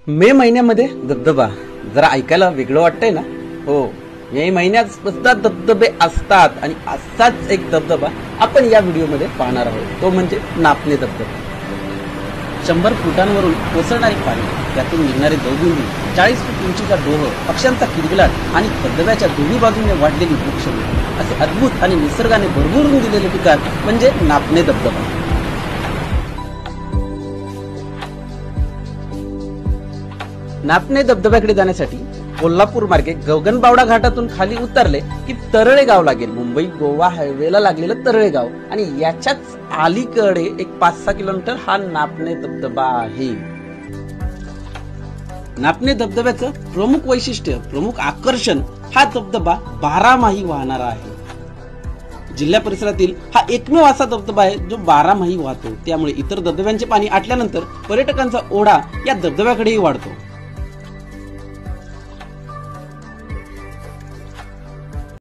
मे महिन्यामध्ये धबधबा जरा ऐकायला वेगळं वाटतंय ना? हो, मे महिन्यात सुद्धा धबधबे असतात आणि असाच एक धबधबा आपण या व्हिडिओमध्ये पाहणार आहोत, तो म्हणजे नापणे धबधबा. 100 फुटांवरून कोसळणारे पाणी, त्यातून निघणारे दवबिंदू, 40 फूट उंचीचा डोह, पक्ष्यांचा किलबिलाट आणि धबधब्याच्या दोन्ही बाजूने वाढलेली वृक्ष, असे अद्भुत आणि निसर्गाने भरभरून दिलेले ठिकाण म्हणजे नापणे धबधबा. नापणे धबधब्याकडे जाण्यासाठी कोल्हापूर मार्गे गगनबावडा घाटातून खाली उतरले की तरळे गाव लागेल. मुंबई गोवा हायवेला लागलेलं तरळे गाव आणि याच्याच अलीकडे एक 5-6 किलोमीटर हा नापणे धबधबा आहे. नापणे धबधब्याचं प्रमुख वैशिष्ट्य, प्रमुख आकर्षण हा धबधबा 12माही वाहणारा आहे. जिल्हा परिसरातील हा एकमेव असा धबधबा आहे जो 12माही वाहतो. त्यामुळे इतर धबधब्यांचे पाणी आटल्यानंतर पर्यटकांचा ओढा या धबधब्याकडेही वाढतो.